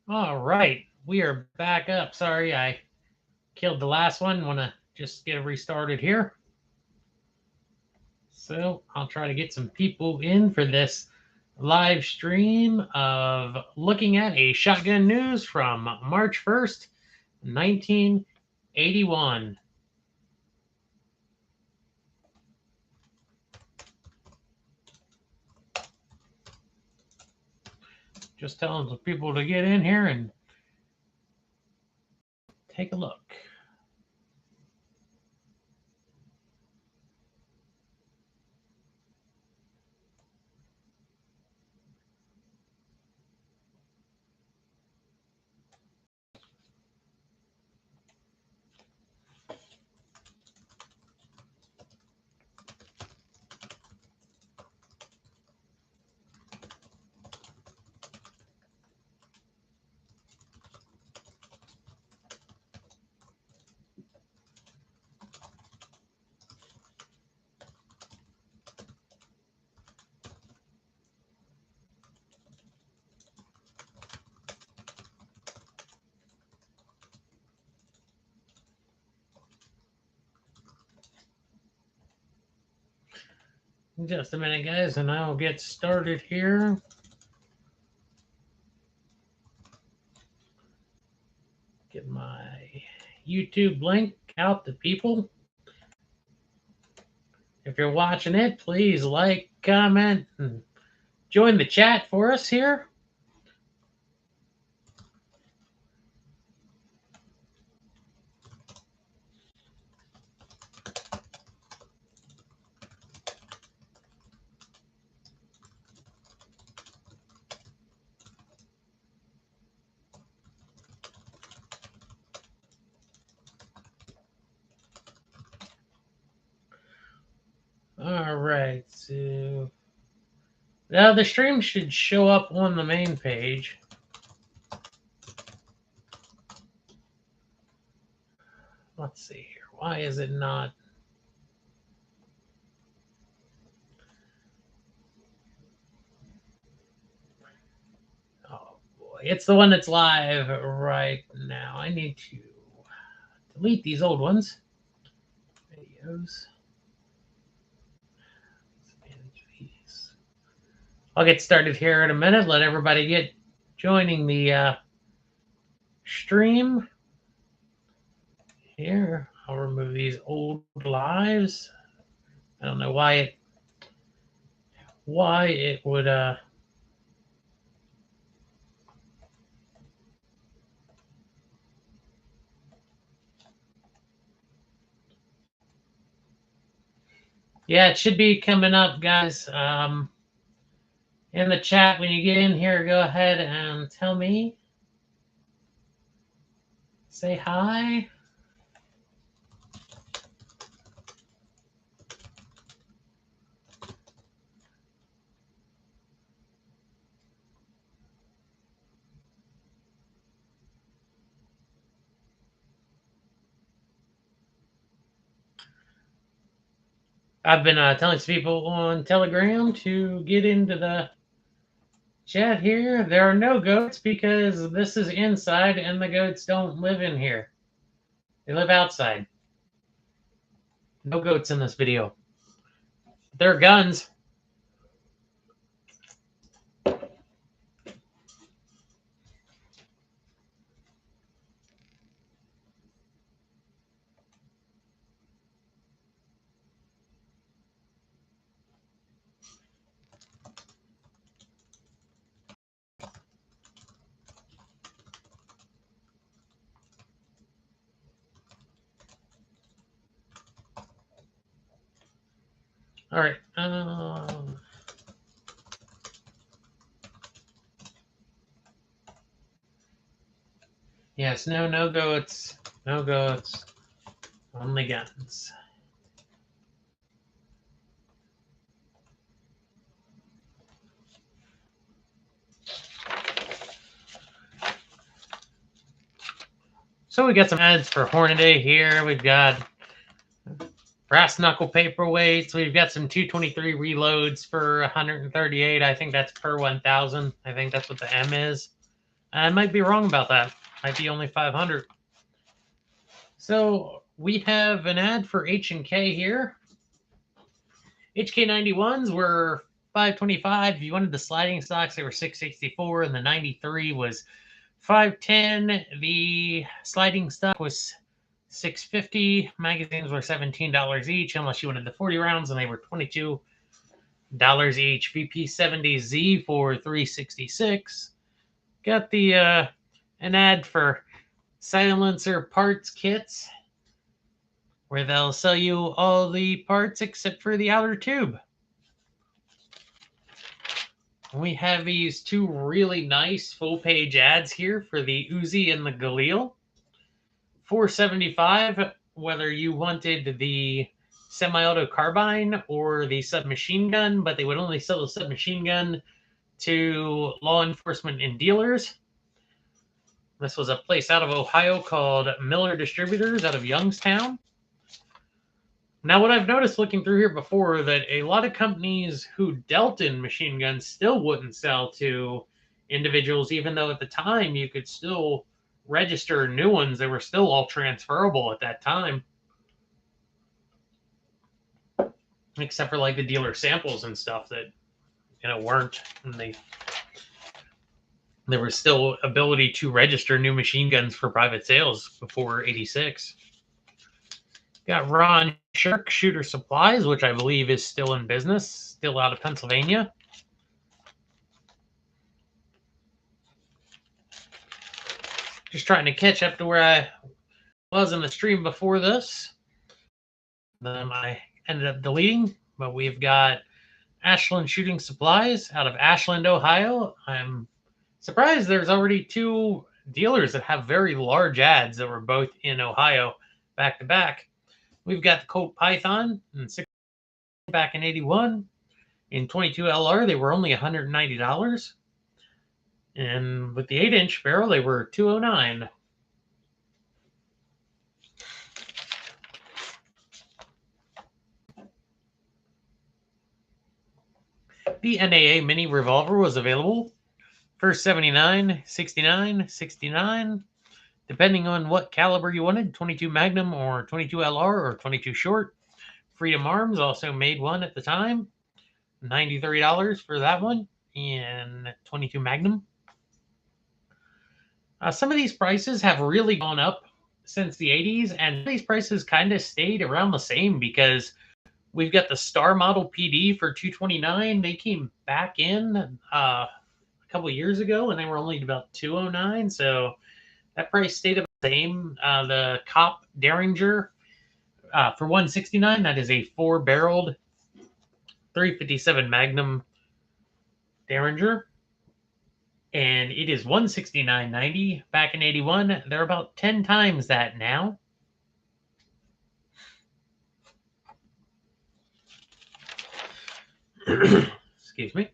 All right, we are back up. Sorry, I killed the last one. Want to just get it restarted here. So I'll try to get some people in for this live stream of looking at a shotgun news from March 1st, 1981. Just telling some people to get in here and take a look. Just a minute, guys, and I'll get started here. Get my YouTube link out to people. If you're watching it, please like, comment, and join the chat for us here. All right, so now the stream should show up on the main page. Let's see here. Why is it not? Oh boy, it's the one that's live right now. I need to delete these old ones. Videos. I'll get started here in a minute. Let everybody get joining the stream. Here, I'll remove these old lives. I don't know why it would yeah, it should be coming up, guys. In the chat when you get in here, go ahead and tell me. Say hi. I've been telling some people on Telegram to get into the chat here. There are no goats because this is inside and the goats don't live in here. They live outside. No goats in this video. They're guns. All right. Yes, no goats. No goats. Only guns. So we got some ads for Hornady here. We've got brass knuckle paperweights. We've got some 223 reloads for 138. I think that's per 1,000. I think that's what the M is. I might be wrong about that. Might be only 500. So we have an ad for H&K here. HK91s were $525. If you wanted the sliding stocks, they were $664, and the 93 was $510. The sliding stock was $650. Magazines were $17 each, unless you wanted the 40 rounds, and they were $22 each. VP70Z for $366. Got the an ad for silencer parts kits, where they'll sell you all the parts except for the outer tube. We have these two really nice full-page ads here for the Uzi and the Galil. $475, whether you wanted the semi-auto carbine or the submachine gun, but they would only sell the submachine gun to law enforcement and dealers. This was a place out of Ohio called Miller Distributors out of Youngstown. Now, what I've noticed looking through here before, that a lot of companies who dealt in machine guns still wouldn't sell to individuals, even though at the time you could still register new ones. They were still all transferable at that time, except for like the dealer samples and stuff that weren't. And there was still ability to register new machine guns for private sales before '86. Got Ron Shirk Shooter Supplies, which I believe is still in business, still out of Pennsylvania. Just trying to catch up to where I was in the stream before this. Then I ended up deleting, but we've got Ashland Shooting Supplies out of Ashland, Ohio. I'm surprised there's already two dealers that have very large ads that were both in Ohio back to back. We've got the Colt Python in back in '81. In 22 LR, they were only $190. And with the 8-inch barrel, they were $209. The NAA Mini Revolver was available for $79, $69, $69. Depending on what caliber you wanted, 22 Magnum or 22 LR or 22 Short. Freedom Arms also made one at the time. $93 for that one, and 22 Magnum. Some of these prices have really gone up since the 80s, and these prices kind of stayed around the same because we've got the Star Model PD for $229. They came back in a couple years ago, and they were only about $209, so that price stayed about the same. The Cop Derringer for $169, that is a 4-barreled 357 Magnum Derringer, and it is $169.90. Back in '81, they're about 10 times that now. Excuse me.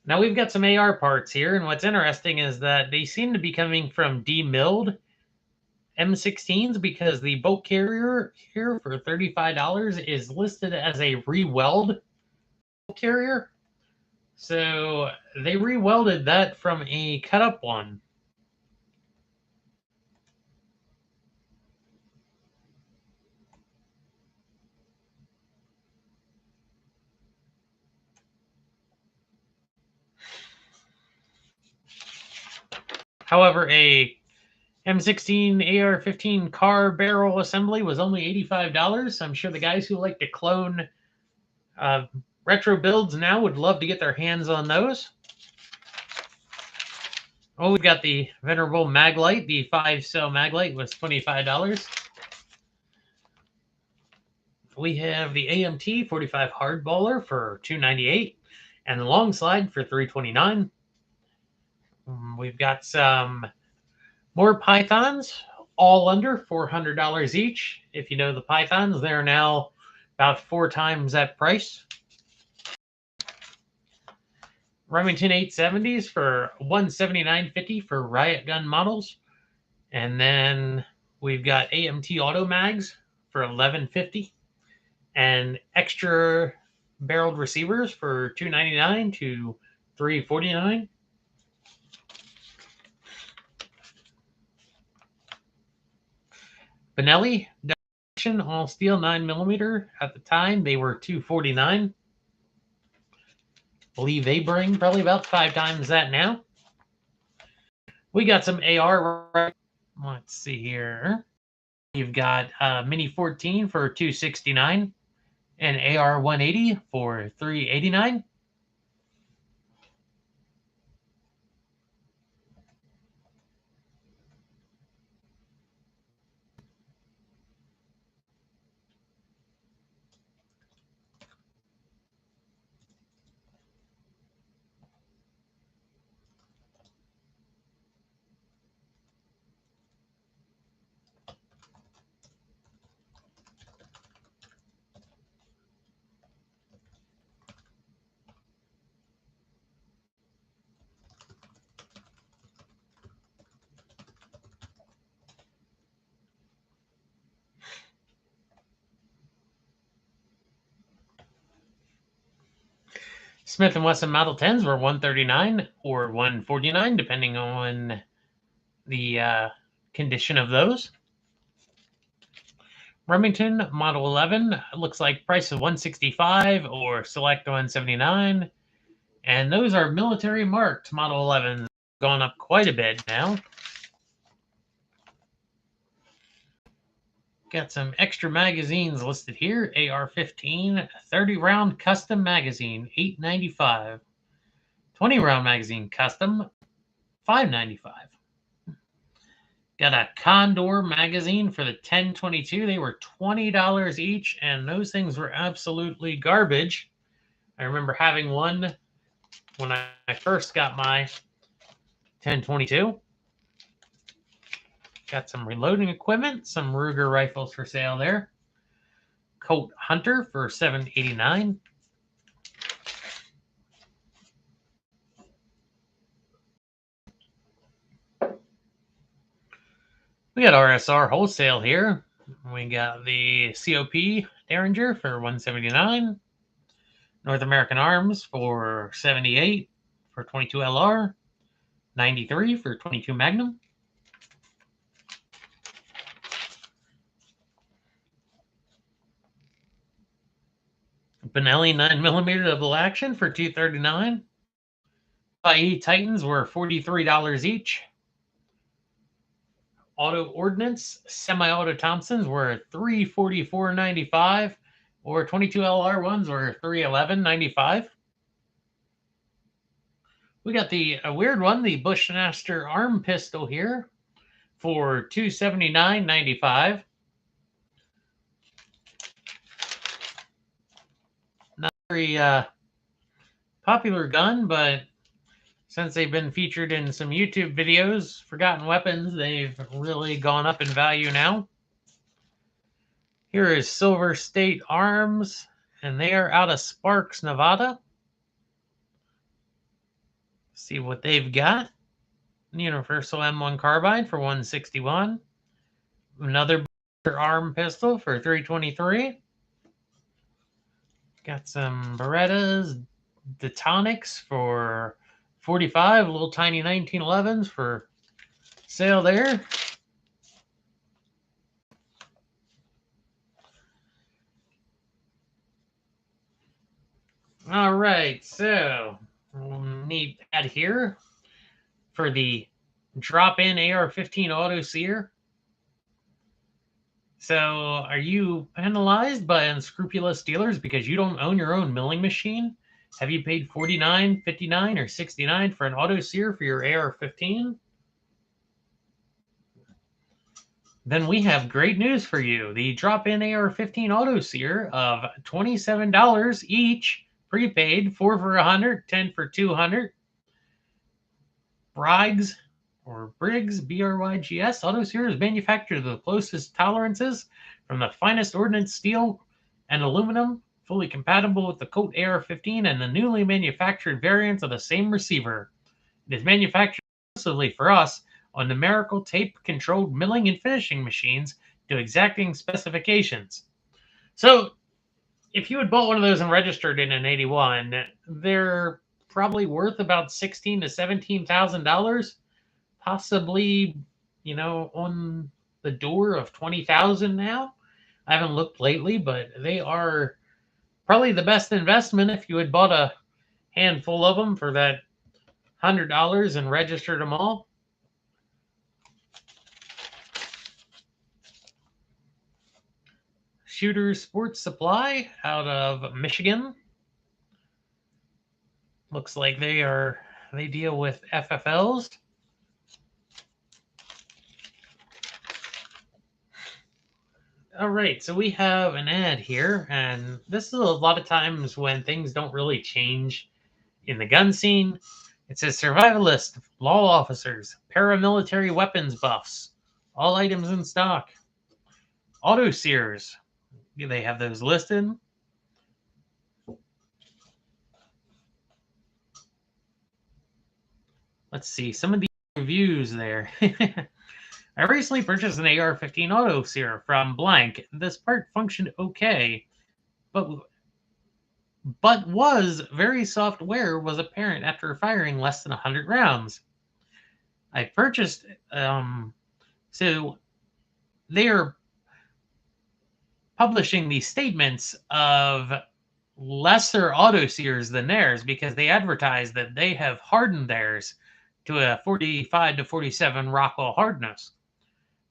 Now we've got some AR parts here, and what's interesting is that they seem to be coming from demilled M16s, because the bolt carrier here for $35 is listed as a re-weld carrier. So they re-welded that from a cut-up one. However, a M16 AR-15 car barrel assembly was only $85. I'm sure the guys who like to clone retro builds now would love to get their hands on those. Oh, we've got the venerable Maglite. The 5-cell Maglite was $25. We have the AMT 45 Hardballer for $298, and the long slide for $329. We've got some more Pythons, all under $400 each. If you know the Pythons, they're now about 4 times that price. Remington 870s for $179.50 for riot gun models. And then we've got AMT Auto Mags for $11.50. And extra barreled receivers for $299 to $349. Benelli, all steel 9mm. At the time, they were $249. Believe they bring probably about 5 times that now. We got some AR. Let's see here. You've got Mini 14 for $269 and AR 180 for $389. Smith & Wesson Model 10s were $139 or $149, depending on the condition of those. Remington Model 11 looks like price of $165 or select $179. And those are military marked Model 11s. Gone up quite a bit now. Got some extra magazines listed here. AR-15, 30-round custom magazine, $895. 20-round magazine custom, $595. Got a Condor magazine for the 10-22. They were $20 each, and those things were absolutely garbage. I remember having one when I first got my 10-22. Got some reloading equipment, some Ruger rifles for sale there. Colt Hunter for $789. We got RSR wholesale here. We got the COP Derringer for $179. North American Arms for $78 for 22 LR. $93 for 22 Magnum. Benelli 9mm double action for $239. IE Titans were $43 each. Auto Ordnance semi-auto Thompsons were $344.95, or 22 LR ones were $311.95. We got a weird one, the Bushmaster arm pistol here for $279.95. Not very popular gun, but since they've been featured in some YouTube videos, Forgotten Weapons, they've really gone up in value now. Here is Silver State Arms, and they are out of Sparks, Nevada. See what they've got. Universal M1 carbine for $161. Another arm pistol for $323. Got some Berettas, Detonics for $45. Little tiny 1911s for sale there. All right, so we'll need that here for the drop-in AR-15 auto sear. So are you penalized by unscrupulous dealers because you don't own your own milling machine? Have you paid $49, $59, or $69 for an auto sear for your AR-15? Then we have great news for you. The drop-in AR-15 auto sear of $27 each, prepaid, 4 for $100, 10 for $200. Briggs or Briggs, B-R-Y-G-S, auto sear is manufactured to the closest tolerances from the finest ordnance steel and aluminum, fully compatible with the Colt AR-15 and the newly manufactured variants of the same receiver. It is manufactured exclusively for us on numerical tape-controlled milling and finishing machines to exacting specifications. So if you had bought one of those and registered in an 81, they're probably worth about $16,000 to $17,000, possibly, on the door of 20,000 now. I haven't looked lately, but they are probably the best investment if you had bought a handful of them for that $100 and registered them all. Shooter Sports Supply out of Michigan. Looks like they deal with FFLs. All right, so we have an ad here, and this is a lot of times when things don't really change in the gun scene. It says Survivalist, law officers, paramilitary weapons buffs, all items in stock. Auto sears, they have those listed. Let's see some of the reviews there. I recently purchased an AR-15 auto sear from blank. This part functioned okay, but was very soft wear was apparent after firing less than 100 rounds. I purchased, so they are publishing these statements of lesser auto sears than theirs because they advertise that they have hardened theirs to a 45 to 47 Rockwell hardness.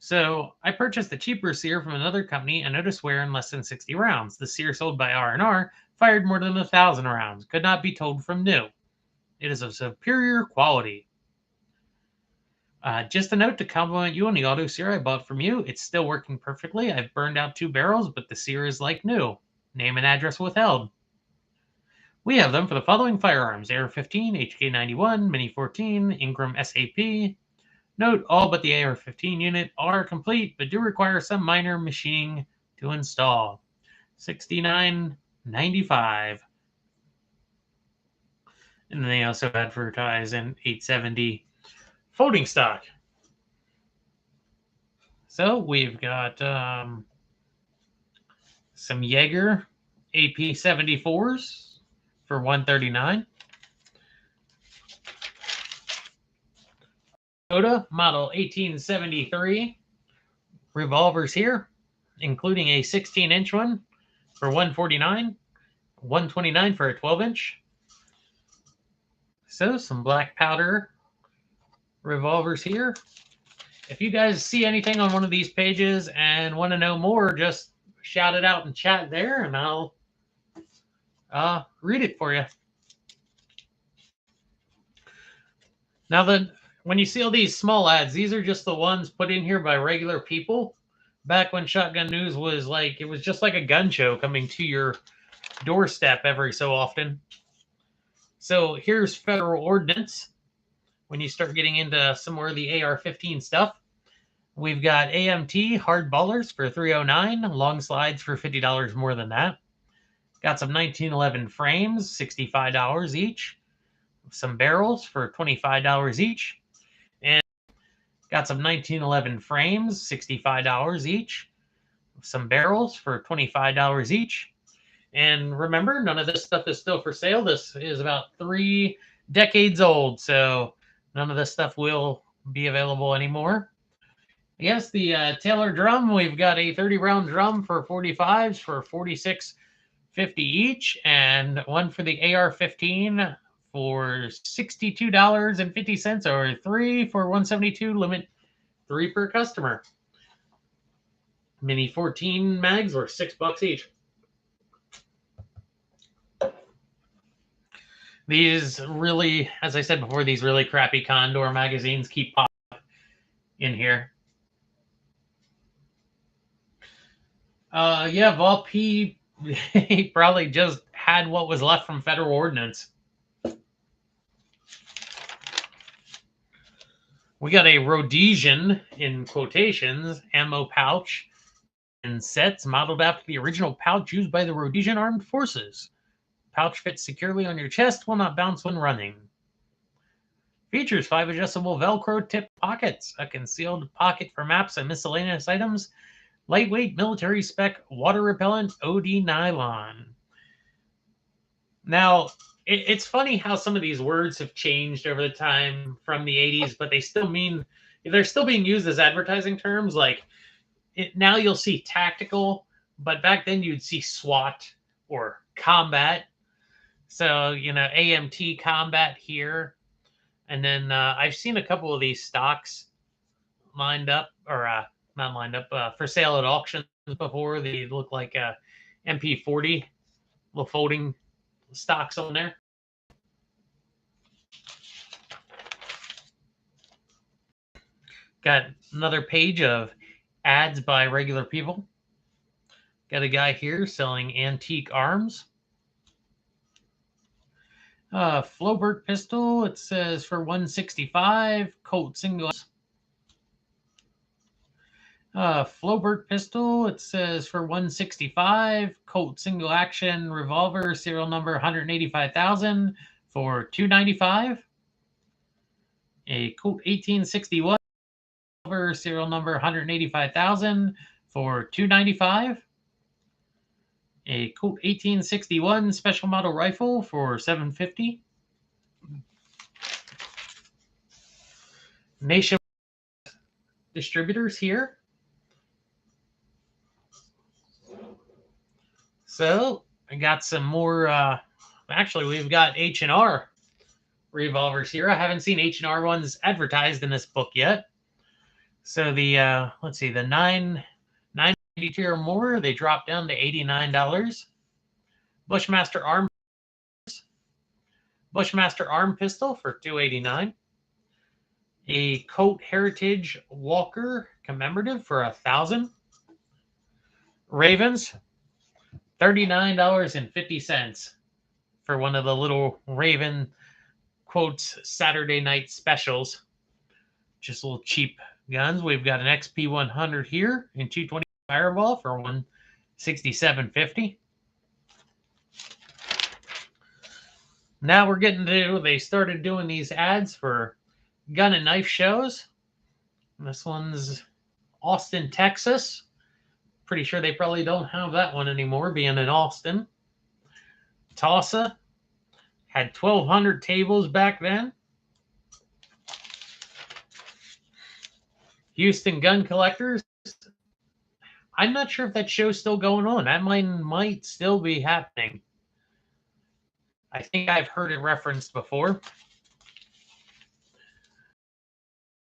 So I purchased a cheaper sear from another company and noticed wear in less than 60 rounds. The sear sold by R&R fired more than 1,000 rounds. Could not be told from new. It is of superior quality. Just a note to compliment you on the auto sear I bought from you. It's still working perfectly. I've burned out 2 barrels, but the sear is like new. Name and address withheld. We have them for the following firearms: AR-15, HK91, Mini 14, Ingram SAP. Note, all but the AR-15 unit are complete, but do require some minor machining to install. $69.95. And then they also advertise an 870 folding stock. So we've got some Jaeger AP-74s for $139. Toyota model 1873 revolvers here, including a 16-inch one for $149, $129 for a 12-inch. So some black powder revolvers here. If you guys see anything on one of these pages and want to know more, just shout it out in chat there, and I'll read it for you. Now, when you see all these small ads, these are just the ones put in here by regular people. Back when Shotgun News was like, it was just like a gun show coming to your doorstep every so often. So here's federal ordnance. When you start getting into some more of the AR-15 stuff, we've got AMT hard ballers for $309, long slides for $50 more than that. Got some 1911 frames, $65 each. Some barrels for $25 each. And got some 1911 frames, $65 each. Some barrels for $25 each. And remember, none of this stuff is still for sale. This is about 3 decades old, so none of this stuff will be available anymore. Yes, the Taylor drum, we've got a 30-round drum for 45s for $46.50 each, and one for the AR-15 for $62.50, or 3 for $172, limit 3 per customer. Mini 14 mags were $6 each. These really, as I said before, these really crappy Condor magazines keep popping up in here. Yeah, Vol P probably just had what was left from federal ordnance. We got a Rhodesian, in quotations, ammo pouch and sets modeled after the original pouch used by the Rhodesian Armed Forces. Pouch fits securely on your chest, will not bounce when running. Features 5 adjustable Velcro tip pockets, a concealed pocket for maps and miscellaneous items, lightweight military spec water repellent OD nylon. Now, It's funny how some of these words have changed over the time from the 80s, but they're still being used as advertising terms. Like now you'll see tactical, but back then you'd see SWAT or combat. So, AMT combat here. And then I've seen a couple of these stocks lined up, or not lined up, for sale at auctions before. They look like MP40, little folding stocks on there. Got another page of ads by regular people. Got a guy here selling antique arms. Flowbert pistol, it says for 165. Colt single. Flowbert pistol, it says for 165. Colt single action revolver, serial number 185,000 for 295. A Colt 1861 revolver, serial number 185,000 for 295. A Colt 1861 special model rifle for 750. Nation distributors here. So I got some more. Actually, we've got H&R revolvers here. I haven't seen H&R ones advertised in this book yet. So the let's see, the 992 or more, they drop down to $89. Bushmaster arm pistol for $289. A Colt Heritage Walker commemorative for $1,000. Ravens, $39.50 for one of the little Raven quotes Saturday night specials. Just little cheap guns. We've got an XP 100 here in 220 Fireball for $167.50. Now we're getting to, they started doing these ads for gun and knife shows. This one's Austin, Texas. Pretty sure they probably don't have that one anymore, being in Austin. Tulsa had 1,200 tables back then. Houston Gun Collectors. I'm not sure if that show's still going on. That might still be happening. I think I've heard it referenced before.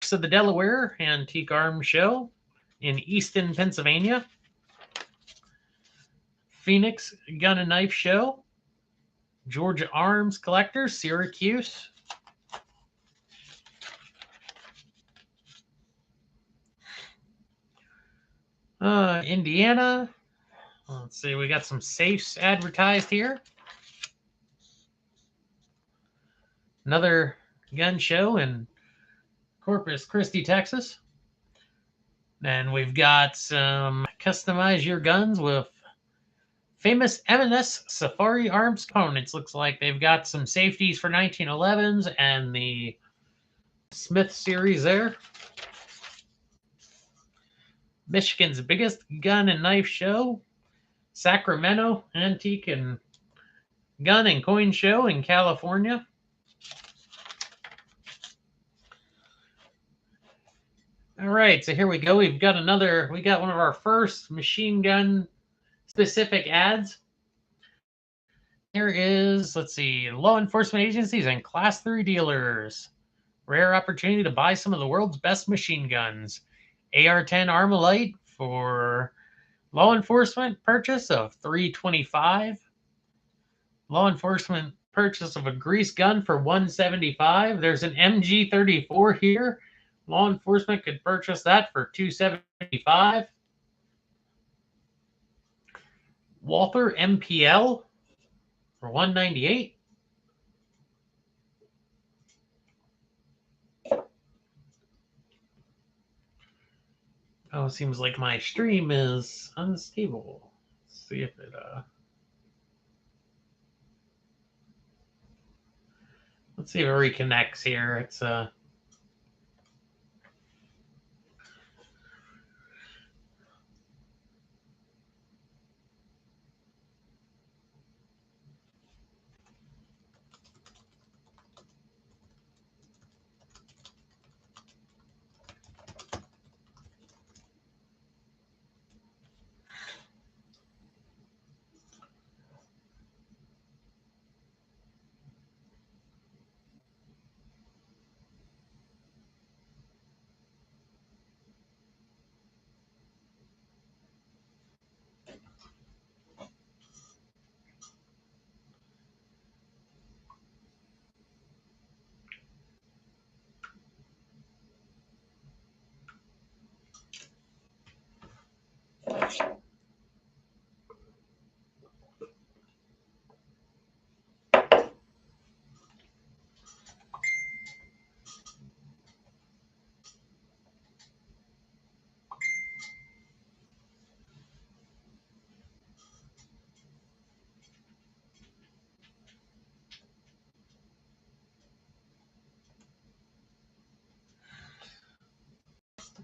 So the Delaware Antique Arms Show in Easton, Pennsylvania. Phoenix Gun and Knife Show. Georgia Arms Collectors, Syracuse. Indiana. Let's see, we got some safes advertised here. Another gun show in Corpus Christi, Texas. Then we've got some customize your guns with famous M&S Safari Arms components. Looks like they've got some safeties for 1911s and the Smith series there. Michigan's biggest gun and knife show, Sacramento Antique and Gun and Coin Show in California. All right, so here we go. We got one of our first machine gun specific ads. Here is, let's see, law enforcement agencies and class 3 dealers. Rare opportunity to buy some of the world's best machine guns. AR-10 Armalite for law enforcement purchase of $325. Law enforcement purchase of a grease gun for $175. There's an MG34 here. Law enforcement could purchase that for $275. Walther MPL for $198. Oh, it seems like my stream is unstable. Let's see if it let's see if it reconnects here. It's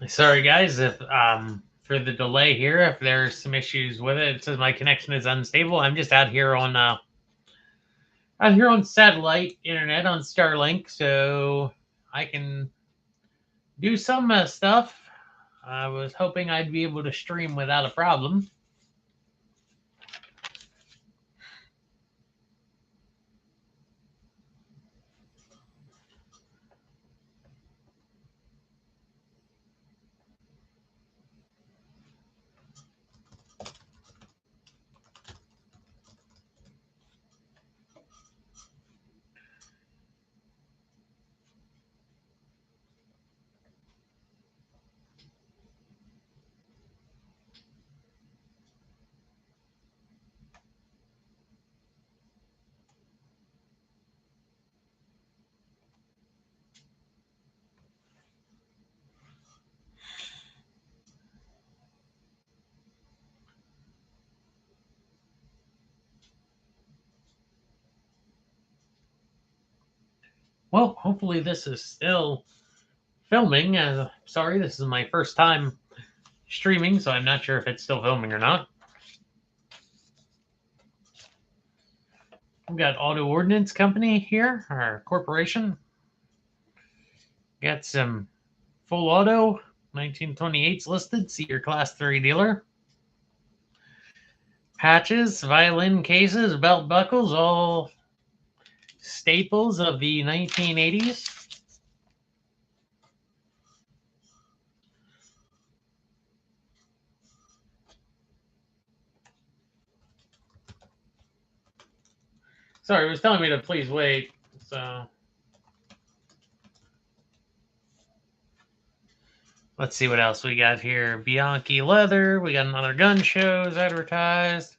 Sorry, guys, if for the delay here. If there's some issues with it, it says my connection is unstable. I'm just out here on satellite internet on Starlink, so I can do some stuff. I was hoping I'd be able to stream without a problem. Well, hopefully this is still filming. Sorry, this is my first time streaming, so I'm not sure if it's still filming or not. We've got Auto Ordnance Company here, our corporation. Got some full auto 1928s listed. See your class 3 dealer. Patches, violin cases, belt buckles, all staples of the 1980s. Sorry, it was telling me to please wait. So let's see what else we got here. Bianchi leather. We got another gun shows advertised.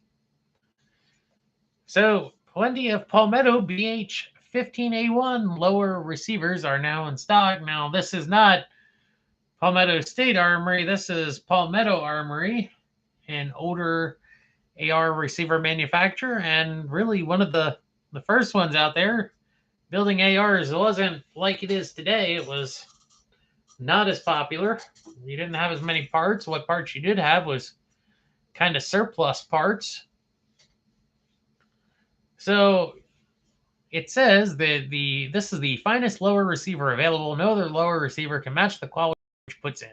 So plenty of Palmetto BH-15A1 lower receivers are now in stock. Now this is not Palmetto State Armory. This is Palmetto Armory, an older AR receiver manufacturer, and really one of the first ones out there. Building ARs wasn't like it is today. It was not as popular. You didn't have as many parts. What parts you did have was kind of surplus parts. So it says that this is the finest lower receiver available. No other lower receiver can match the quality which puts in.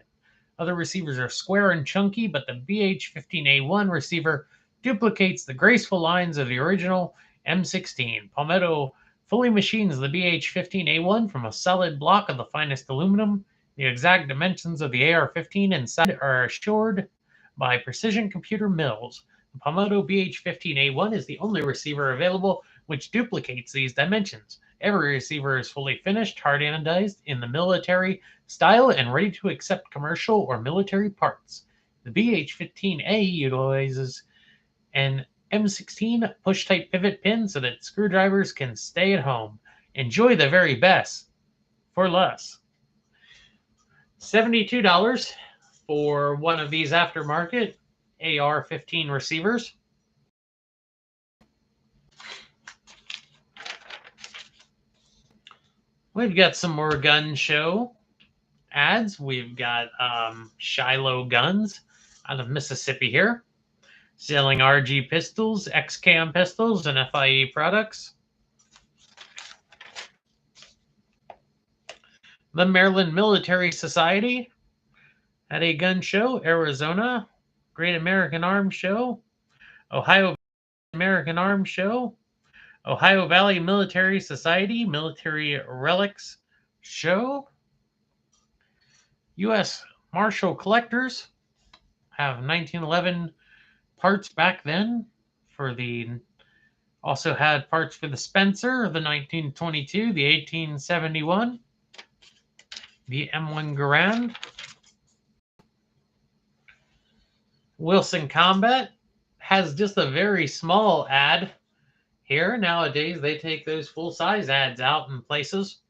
Other receivers are square and chunky, but the BH-15A1 receiver duplicates the graceful lines of the original M16. Palmetto fully machines the BH-15A1 from a solid block of the finest aluminum. The exact dimensions of the AR-15 inside are assured by precision computer mills. The Palmetto BH-15A1 is the only receiver available which duplicates these dimensions. Every receiver is fully finished, hard anodized in the military style and ready to accept commercial or military parts. The BH-15A utilizes an M16 push-type pivot pin so that screwdrivers can stay at home. Enjoy the very best for less. $72 for one of these aftermarket AR-15 receivers. We've got some more gun show ads. We've got Shiloh Guns out of Mississippi here, selling RG pistols, X-Cam pistols, and FIE products. The Maryland Military Society at a gun show, Arizona, Great American Arms Show, Ohio American Arms Show, Ohio Valley Military Society Military Relics Show. U.S. Marshall Collectors have 1911 parts back then for the. Also had parts for the Spencer, the 1922, the 1871, the M1 Garand. Wilson Combat has just a very small ad here. Nowadays, they take those full-size ads out in places.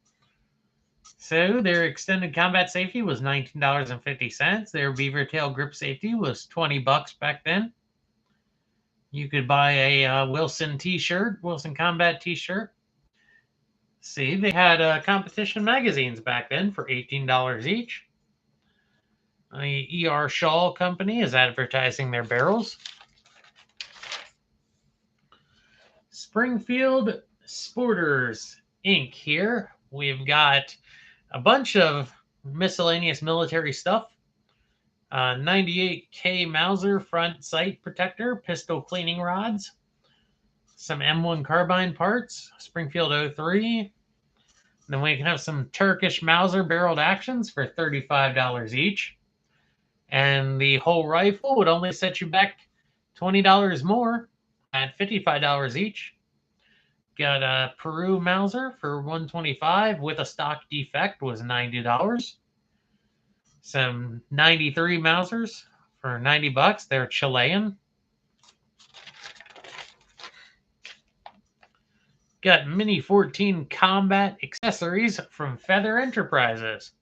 So their extended combat safety was $19.50. Their beaver tail grip safety was $20 back then. You could buy a Wilson t-shirt, Wilson Combat t-shirt. See, they had competition magazines back then for $18 each. The ER Shaw Company is advertising their barrels. Springfield Sporters Inc. here. We've got a bunch of miscellaneous military stuff. 98K Mauser front sight protector, pistol cleaning rods, some M1 carbine parts, Springfield 03. Then we can have some Turkish Mauser barreled actions for $35 each. And the whole rifle would only set you back $20 more at $55 each. Got a Peru Mauser for $125 with a stock defect was $90. Some 93 Mausers for $90. They're Chilean. Got Mini 14 combat accessories from Feather Enterprises.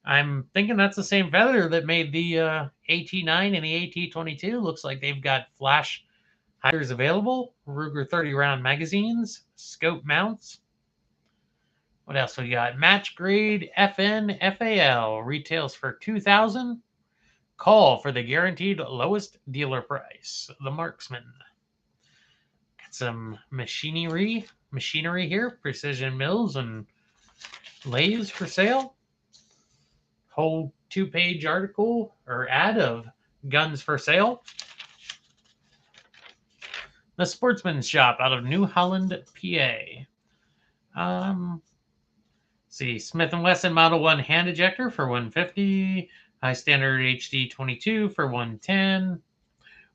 I'm thinking that's the same Feather that made the AT9 and the AT22. Looks like they've got flash hiders available, Ruger 30 round magazines, scope mounts. What else we got? Match grade FN FAL retails for $2,000. Call for the guaranteed lowest dealer price. The Marksman. Got some machinery here, precision mills and lathes for sale. Whole 2-page article or ad of guns for sale. The Sportsman's Shop out of New Holland, PA. See, Smith & Wesson Model 1 hand ejector for $150. High Standard HD 22 for $110.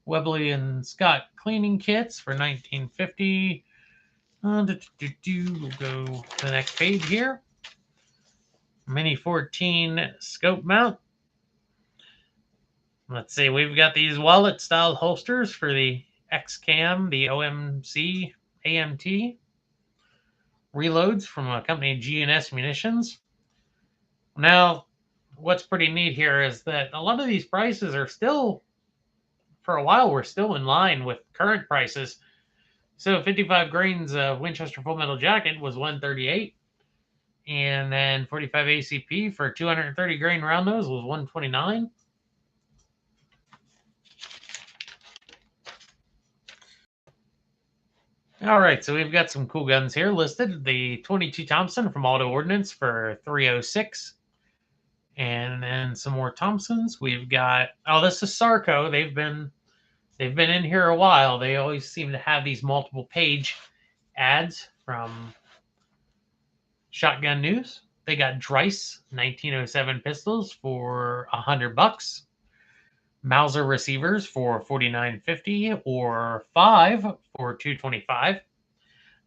Webley and Scott cleaning kits for $19.50. We'll go to the next page here. Mini 14 scope mount. Let's see, we've got these wallet style holsters for the X-Cam, the OMC AMT. Reloads from a company G&S Munitions. Now, what's pretty neat here is that a lot of these prices are still, for a while, we're still in line with current prices. So 55 grains of Winchester Full Metal Jacket was $138. And then 45 ACP for 230 grain round nose was $129. All right, so we've got some cool guns here listed. The 22 Thompson from Auto Ordnance for $306. And then some more Thompsons. We've got, oh, this is Sarco. They've been in here a while. They always seem to have these multiple page ads from Shotgun News. They got Dreiss 1907 pistols for $100. Mauser receivers for $49.50 or 5 for $225.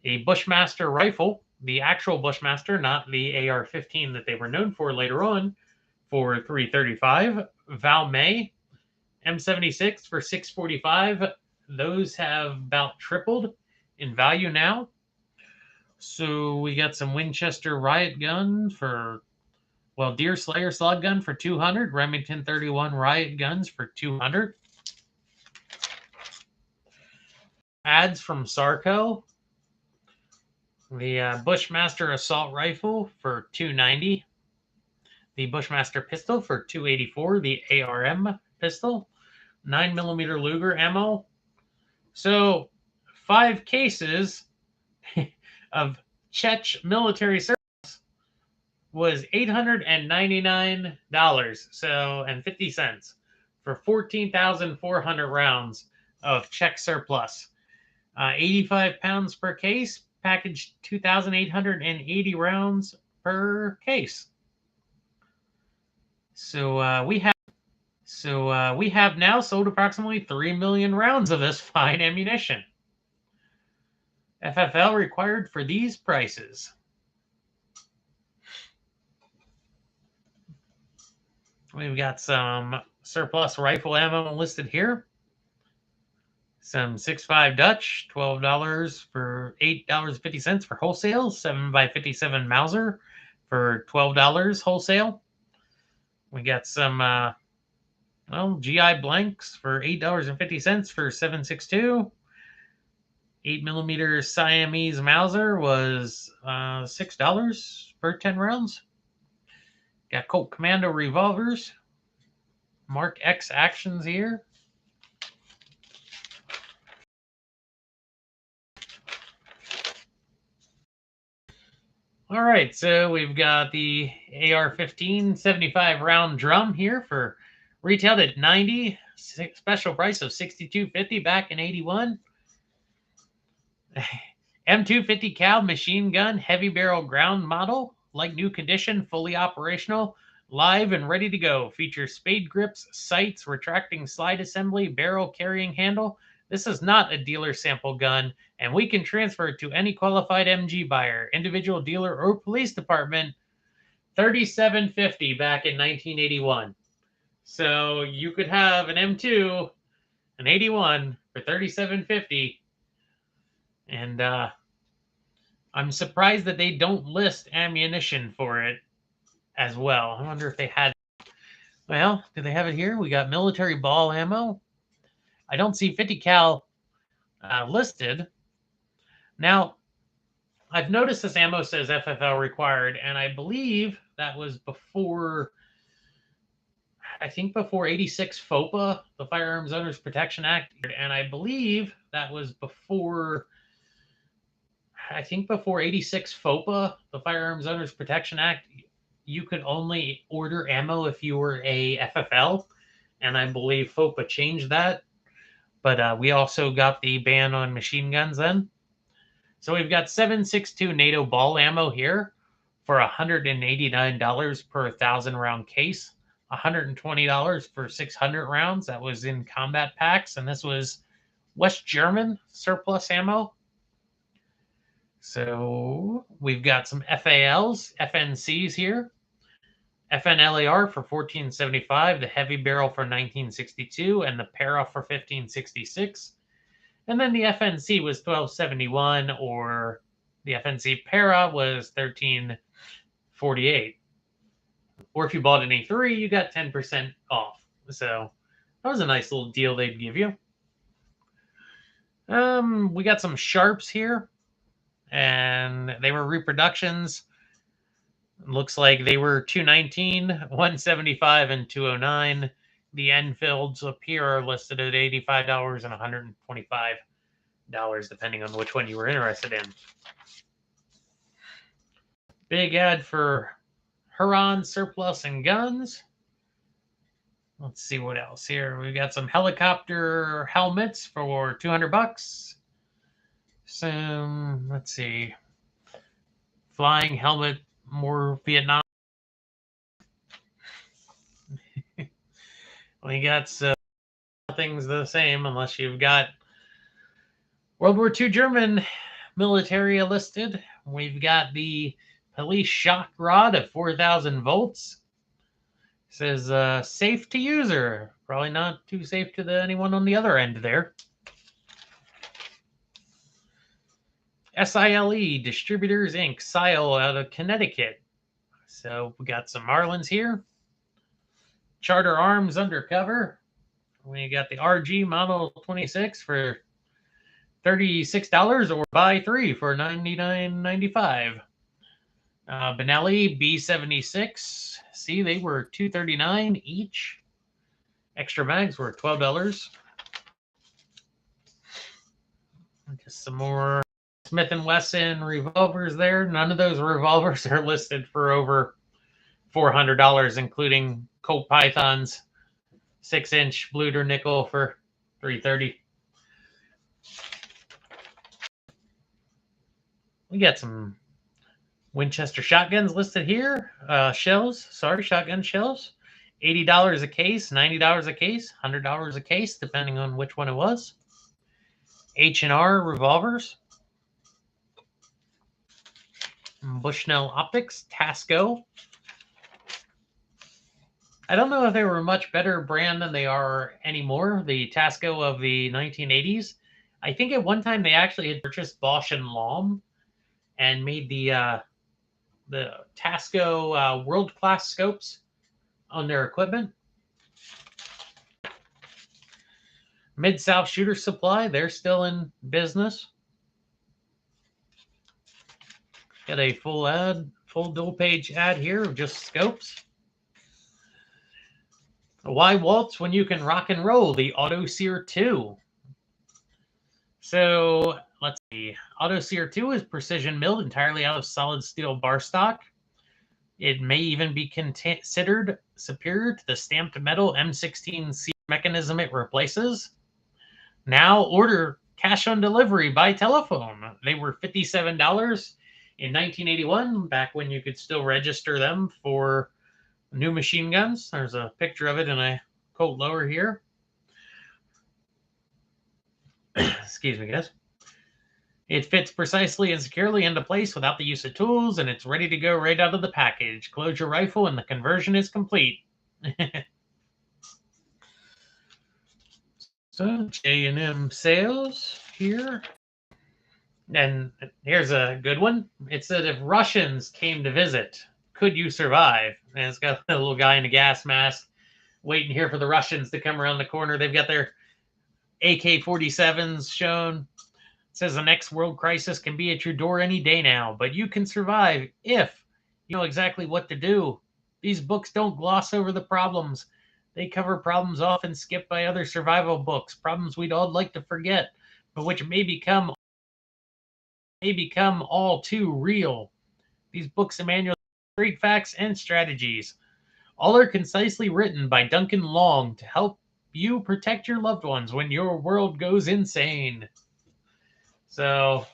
A Bushmaster rifle, the actual Bushmaster, not the AR-15 that they were known for later on, for $335. Valmet M76 for $645. Those have about tripled in value now. So we got some Winchester Riot gun for, well, Deer Slayer slug gun for $200. Remington 31 Riot guns for $200. Ads from Sarco. The Bushmaster assault rifle for $290. The Bushmaster pistol for $284. The ARM pistol. 9mm Luger ammo. So 5 cases of Czech military service was $899 and 50 cents for 14,400 rounds of Czech surplus. 85 pounds per case, packaged 2,880 rounds per case. So we have now sold approximately 3 million rounds of this fine ammunition. FFL required for these prices. We've got some surplus rifle ammo listed here. Some 6.5 Dutch, $12 for $8.50 for wholesale. 7x57 Mauser for $12 wholesale. We got some GI blanks for $8.50 for 7.62. 8mm Siamese Mauser was $6 for 10 rounds. Got Colt Commando revolvers. Mark X actions here. All right, so we've got the AR-15 75 round drum here for retailed at $90, special price of $62.50 back in '81. M250 cal machine gun, heavy barrel ground model, like new condition, fully operational, live and ready to go. Features spade grips, sights, retracting slide assembly, barrel carrying handle. This is not a dealer sample gun, and we can transfer it to any qualified MG buyer, individual dealer, or police department. $37.50 back in 1981. So you could have an M2, an 81 for $37.50, and I'm surprised that they don't list ammunition for it as well. I wonder if they had. Well, do they have it here? We got military ball ammo. I don't see 50 cal listed. Now, I've noticed this ammo says FFL required, and I believe that was before, I think before 86 FOPA, the Firearms Owners Protection Act, and I believe that was before, I think before 86 FOPA, the Firearms Owners Protection Act, you could only order ammo if you were a FFL, and I believe FOPA changed that. But we also got the ban on machine guns then. So we've got 7.62 NATO ball ammo here for $189 per 1,000 round case, $120 for 600 rounds. That was in combat packs, and this was West German surplus ammo. So we've got some FALs, FNCs here. FNLAR for $14.75, the heavy barrel for $19.62, and the para for $15.66. And then the FNC was $12.71, or the FNC para was $13.48. Or if you bought an E3, you got 10% off. So that was a nice little deal they'd give you. We got some Sharps here, and they were reproductions. Looks like they were 219, 175, and 209. The Enfields up here are listed at $85 and $125, depending on which one you were interested in. Big ad for Huron surplus and guns. Let's see what else here. We got some helicopter helmets for $200. Some, let's see, flying helmet, more Vietnam. We got things the same unless you've got World War II German military listed. We've got the police shock rod of 4,000 volts. It says safe to user. Probably not too safe to anyone on the other end there. SILE Distributors Inc. SILE out of Connecticut. So we got some Marlins here. Charter Arms Undercover. We got the RG Model 26 for $36, or buy 3 for $99.95. Benelli B76. See, they were $239 each. Extra mags were $12. Just some more Smith & Wesson revolvers there. None of those revolvers are listed for over $400, including Colt Python's 6-inch Bluter nickel for $330. We got some Winchester shotguns listed here. Shotgun shells. $80 a case, $90 a case, $100 a case, depending on which one it was. H&R revolvers. Bushnell Optics, Tasco. I don't know if they were a much better brand than they are anymore. The Tasco of the 1980s. I think at one time they actually had purchased Bosch and Lomb and made the Tasco world-class scopes on their equipment. Mid-South Shooter Supply, they're still in business. Got a full dual-page ad here of just scopes. Why waltz when you can rock and roll? The Auto Sear 2. So let's see. Auto Sear 2 is precision milled entirely out of solid steel bar stock. It may even be considered superior to the stamped metal M16 sear mechanism it replaces. Now order cash on delivery by telephone. They were $57 in 1981, back when you could still register them for new machine guns. There's a picture of it in a Colt lower here. Excuse me, guys. It fits precisely and securely into place without the use of tools, and it's ready to go right out of the package. Close your rifle, and the conversion is complete. So J&M sales here. And here's a good one. It said, if Russians came to visit, could you survive? And it's got a little guy in a gas mask waiting here for the Russians to come around the corner. They've got their AK-47s shown. It says the next world crisis can be at your door any day now, but you can survive if you know exactly what to do. These books don't gloss over the problems. They cover problems often skipped by other survival books, problems we'd all like to forget, but which may become all too real. These books and manuals have great facts and strategies. All are concisely written by Duncan Long to help you protect your loved ones when your world goes insane. So,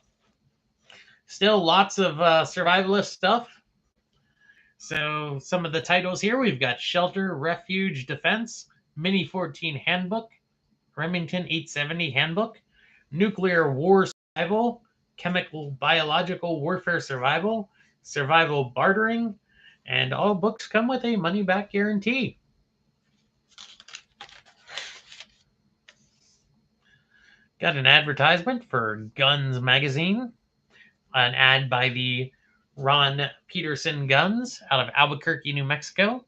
still lots of survivalist stuff. So, some of the titles here, we've got Shelter, Refuge, Defense, Mini 14 Handbook, Remington 870 Handbook, Nuclear War Survival, Chemical Biological Warfare Survival, Survival Bartering, and all books come with a money-back guarantee. Got an advertisement for Guns Magazine, an ad by the Ron Peterson Guns out of Albuquerque, New Mexico.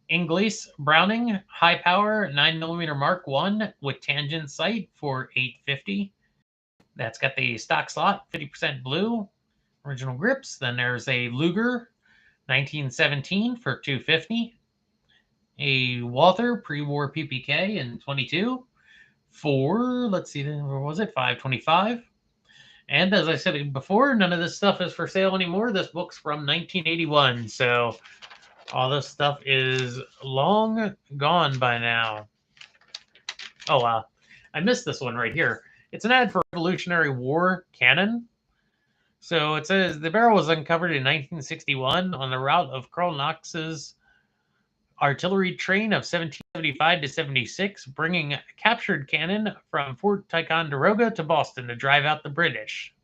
Inglis Browning High Power 9mm Mark 1 with tangent sight for $850. That's got the stock slot, 50% blue, original grips. Then there's a Luger 1917 for $250. A Walther pre-war PPK in 22 for, let's see, where was it? $525. And as I said before, none of this stuff is for sale anymore. This book's from 1981, so all this stuff is long gone by now. Oh, wow. I missed this one right here. It's an ad for Revolutionary War cannon. So it says the barrel was uncovered in 1961 on the route of Colonel Knox's artillery train of 1775 to 76, bringing a captured cannon from Fort Ticonderoga to Boston to drive out the British.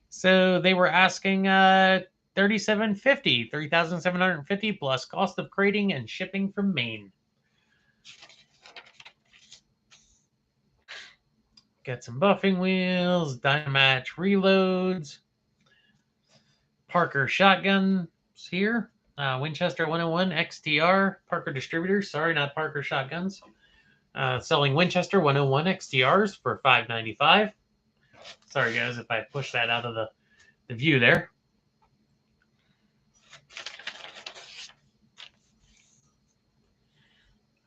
So they were asking $3,750 plus cost of crating and shipping from Maine. Got some buffing wheels, Dynamatch reloads, Parker shotguns here. Winchester 101 XTR, Parker Distributors. Sorry, not Parker Shotguns. Selling Winchester 101 XTRs for $595. Sorry, guys, if I push that out of the view there.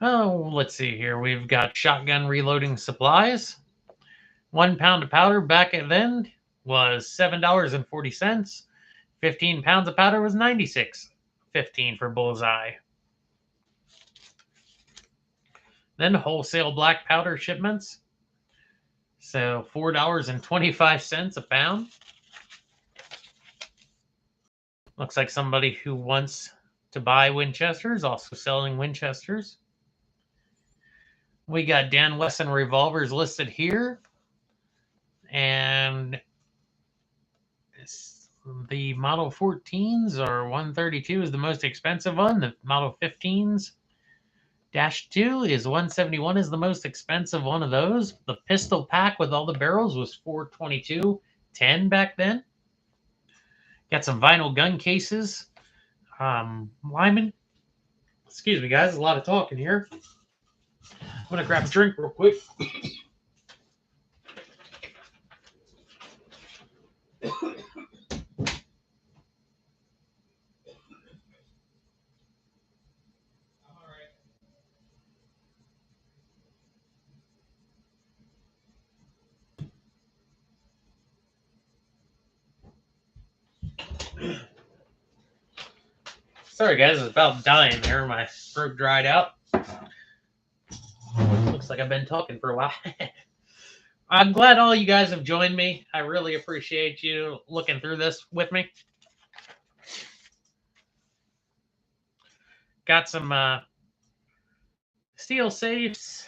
Oh, let's see here. We've got shotgun reloading supplies. 1 pound of powder back then was $7.40. 15 pounds of powder was $96.15 for Bullseye. Then wholesale black powder shipments. So $4.25 a pound. Looks like somebody who wants to buy Winchesters also selling Winchesters. We got Dan Wesson revolvers listed here. And the Model 14s or 132 is the most expensive one. The Model 15s -2 is 171 is the most expensive one of those. The pistol pack with all the barrels was $422.10 back then. Got some vinyl gun cases. Lyman. Excuse me, guys. There's a lot of talking here. I'm going to grab a drink real quick. Sorry, guys, I was about dying there. My throat dried out. Looks like I've been talking for a while. I'm glad all you guys have joined me. I really appreciate you looking through this with me. Got some steel safes.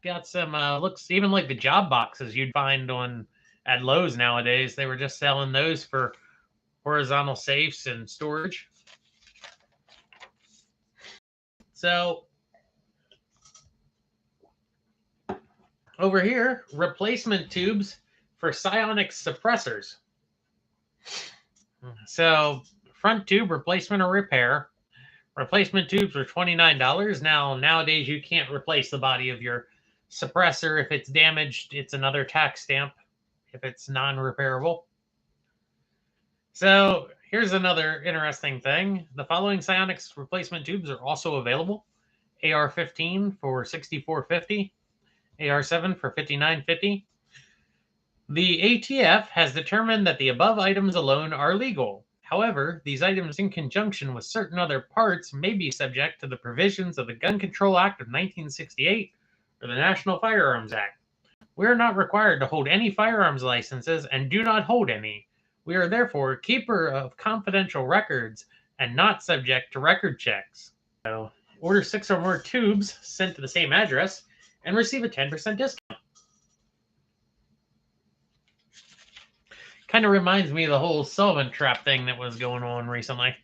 Got some looks even like the job boxes you'd find on at Lowe's nowadays. They were just selling those for horizontal safes and storage. So over here, replacement tubes for psionics suppressors. So front tube replacement or repair. Replacement tubes are $29. Now, nowadays, you can't replace the body of your suppressor. If it's damaged, it's another tax stamp if it's non-repairable. So here's another interesting thing. The following psionics replacement tubes are also available. AR-15 for $64.50. AR-7 for $59.50. The ATF has determined that the above items alone are legal. However, these items in conjunction with certain other parts may be subject to the provisions of the Gun Control Act of 1968 or the National Firearms Act. We are not required to hold any firearms licenses and do not hold any. We are therefore keeper of confidential records and not subject to record checks. So, order 6 or more tubes sent to the same address and receive a 10% discount. Kind of reminds me of the whole solvent trap thing that was going on recently.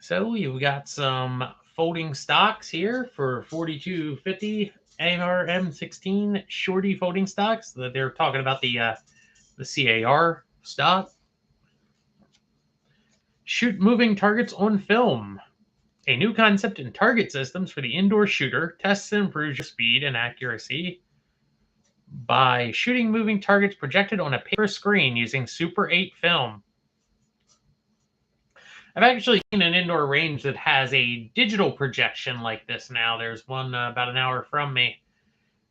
So you've got some folding stocks here for $42.50. AR-M16 shorty folding stocks. That they're talking about the CAR stock. Shoot moving targets on film. A new concept in target systems for the indoor shooter tests and improves your speed and accuracy by shooting moving targets projected on a paper screen using Super 8 film. I've actually seen an indoor range that has a digital projection like this now. There's one about an hour from me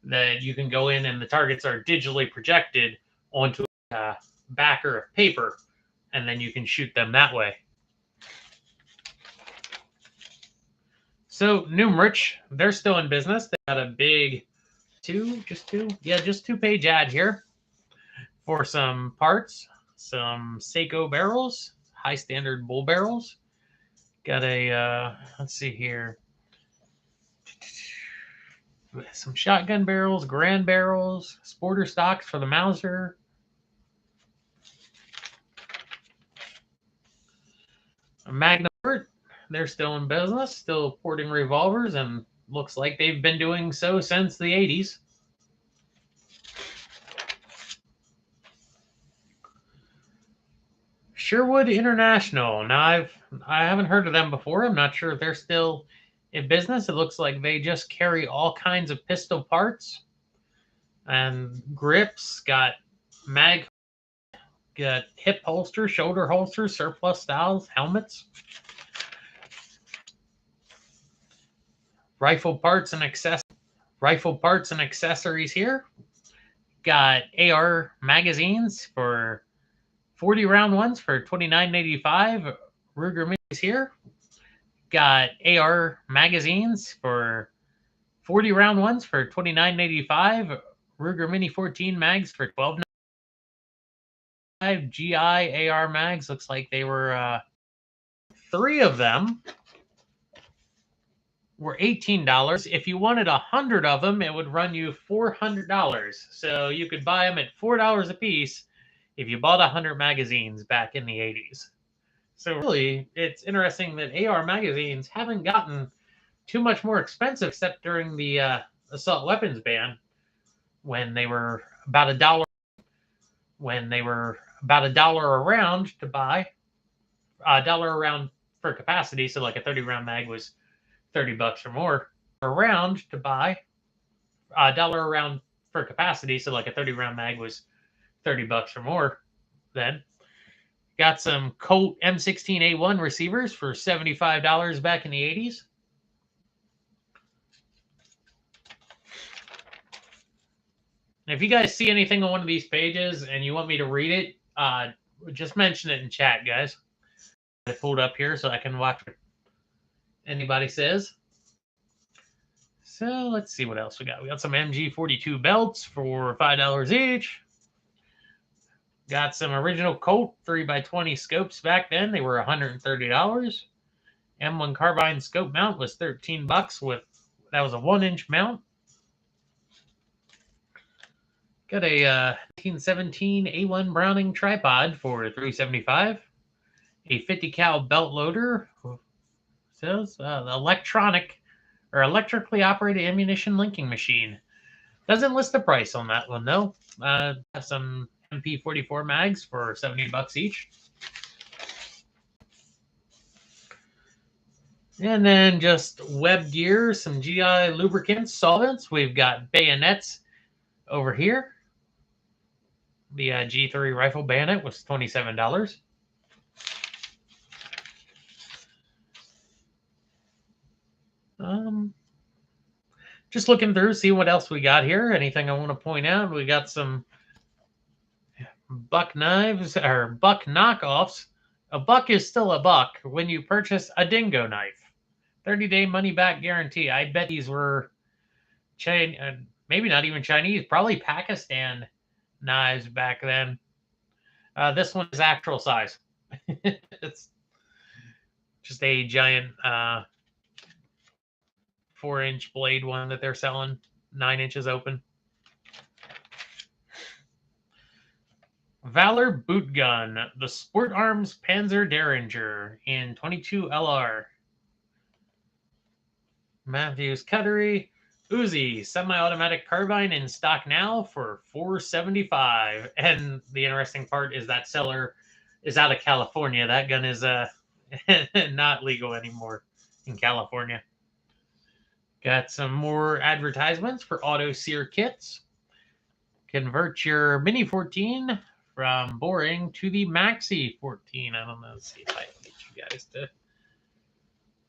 that you can go in and the targets are digitally projected onto a backer of paper, and then you can shoot them that way. So Numrich, they're still in business. They got a big just two-page ad here for some parts, some Seiko barrels, high standard bull barrels. Got a let's see here, some shotgun barrels, grand barrels, sporter stocks for the Mauser. Magnum, they're still in business, still porting revolvers, and looks like they've been doing so since the 80s. Sherwood International. Now I haven't heard of them before. I'm not sure if they're still in business. It looks like they just carry all kinds of pistol parts and grips. Got mag, got hip holster, shoulder holster, surplus styles, helmets, rifle parts and accessories here. Got AR magazines for 40 round ones for $29.85. Ruger minis here. Got AR magazines for 40 round ones for $29.85. Ruger Mini 14 mags for $12.95. GI AR mags. Looks like they were 3 of them were $18. If you wanted 100 of them, it would run you $400. So you could buy them at $4 a piece if you bought 100 magazines back in the 80s. So really, it's interesting that AR magazines haven't gotten too much more expensive, except during the assault weapons ban, when they were about $1. When they were about $1 a round to buy, $1 a round for capacity. So like a 30 round mag was $30 or more a round to buy, $1 a round for capacity. So like a 30 round mag was $30 or more. Then got some Colt M16A1 receivers for $75 back in the 80s. If you guys see anything on one of these pages and you want me to read it, just mention it in chat, guys. I pulled up here so I can watch what anybody says. So let's see what else we got. We got some MG42 belts for $5 each. Got some original Colt 3x20 scopes back then. They were $130. M1 carbine scope mount was $13 with that was a 1-inch mount. Got a 1917 A1 Browning tripod for $375. A 50 cal belt loader. Says electronic or electrically operated ammunition linking machine. Doesn't list the price on that one though. Some MP44 mags for $70 each. And then just web gear, some GI lubricants, solvents. We've got bayonets over here. The G3 rifle bayonet was $27. Just looking through, see what else we got here. Anything I want to point out? We got some buck knives or buck knockoffs. A buck is still a buck when you purchase a dingo knife. 30-day money-back guarantee. I bet these were maybe not even Chinese, probably Pakistan knives back then. This one is actual size. It's just a giant 4-inch blade one that they're selling, 9 inches open. Valor boot gun, the Sport Arms Panzer Derringer in 22 LR. Matthews Cuttery, Uzi semi-automatic carbine in stock now for $475. And the interesting part is that seller is out of California. That gun is not legal anymore in California. Got some more advertisements for auto sear kits. Convert your Mini 14 from boring to the Maxi 14. I don't know. Let's see if I can get you guys to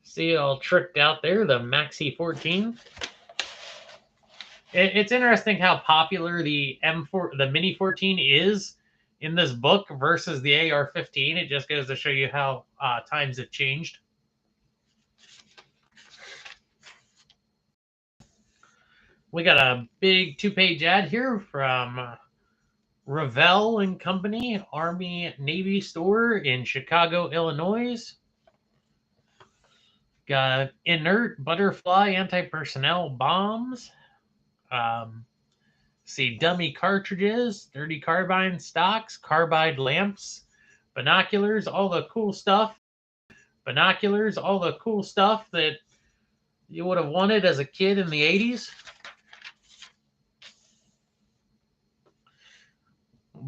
see all tricked out there. The Maxi 14. It's interesting how popular the Mini 14 is in this book versus the AR-15. It just goes to show you how times have changed. We got a big 2-page ad here from Revell and Company, Army Navy store in Chicago, Illinois. Got inert butterfly anti-personnel bombs. See dummy cartridges, dirty carbine stocks, carbide lamps, binoculars, all the cool stuff. Binoculars, all the cool stuff that you would have wanted as a kid in the 80s.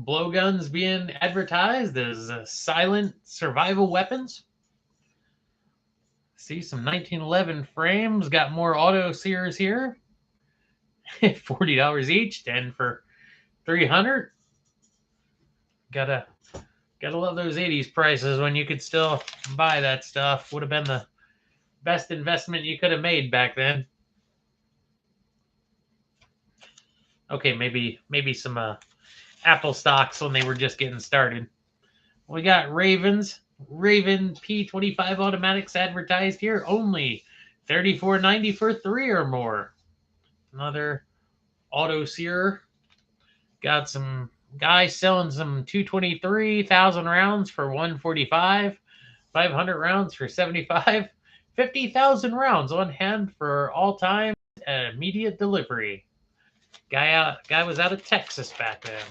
Blowguns being advertised as silent survival weapons. See some 1911 frames. Got more auto sears here. $40 each, 10 for $300. Gotta love those 80s prices when you could still buy that stuff. Would have been the best investment you could have made back then. Okay, maybe some Apple stocks when they were just getting started. We got Raven P25 automatics advertised here. Only $34.90 for 3 or more. Another auto sear. Got some guys selling some 223,000 rounds for $145. 500 rounds for $75. 50,000 rounds on hand for all time and immediate delivery. Guy was out of Texas back then.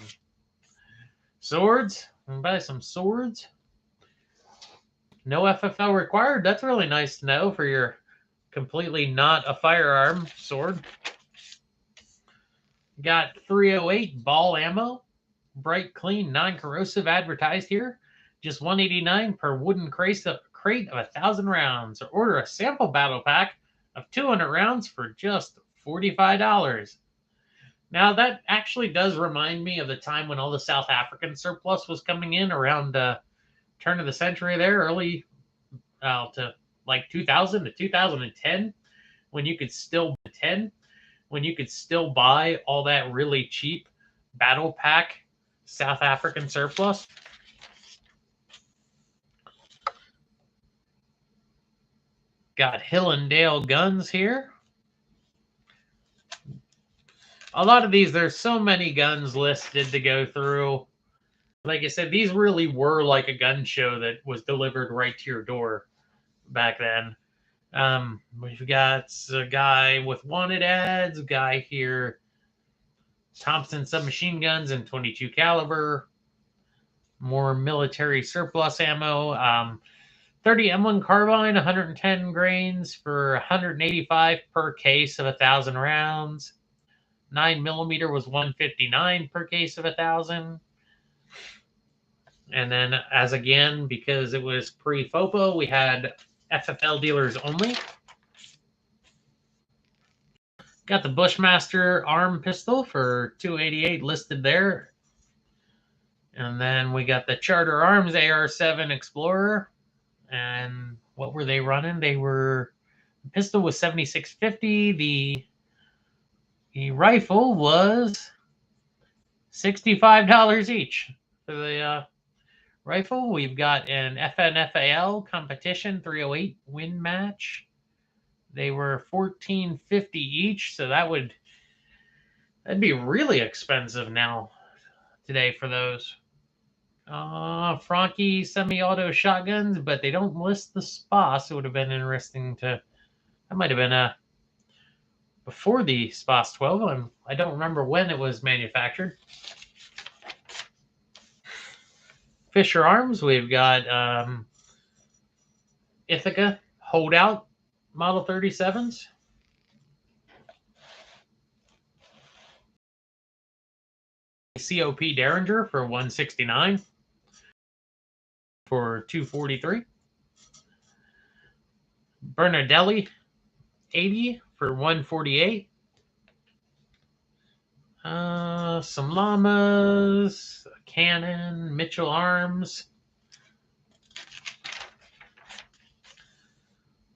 Swords. Buy some swords. No FFL required. That's really nice to know for your completely not a firearm sword. Got 308 ball ammo. Bright, clean, non-corrosive advertised here. Just $189 per wooden crate of 1,000 rounds. Or order a sample battle pack of 200 rounds for just $45. Now, that actually does remind me of the time when all the South African surplus was coming in around turn of the century there, early to like 2000 to 2010, when you could still buy all that really cheap battle pack South African surplus. Got Hill and Dale guns here. A lot of these, there's so many guns listed to go through. Like I said, these really were like a gun show that was delivered right to your door back then. We've got a guy with wanted ads, a guy here, Thompson submachine guns and 22 caliber, more military surplus ammo, 30 M1 carbine, 110 grains for 185 per case of 1,000 rounds. 9mm was 159 per case of 1,000. And then, as again, because it was pre-FOPO, we had FFL dealers only. Got the Bushmaster arm pistol for $288 listed there. And then we got the Charter Arms AR-7 Explorer. And what were they running? The pistol was $76.50. The rifle was $65 each. For the rifle, we've got an FNFAL competition 308 win match. They were $14.50 each, so that'd be really expensive now today for those. Franke semi-auto shotguns, but they don't list the SPAS. It would have been interesting to. That might have been before the SPAS 12. I don't remember when it was manufactured. Fisher Arms, we've got Ithaca Holdout Model 37s. COP Derringer for $169 for $243. Bernardelli 80 for $148. Some llamas, cannon, Mitchell Arms.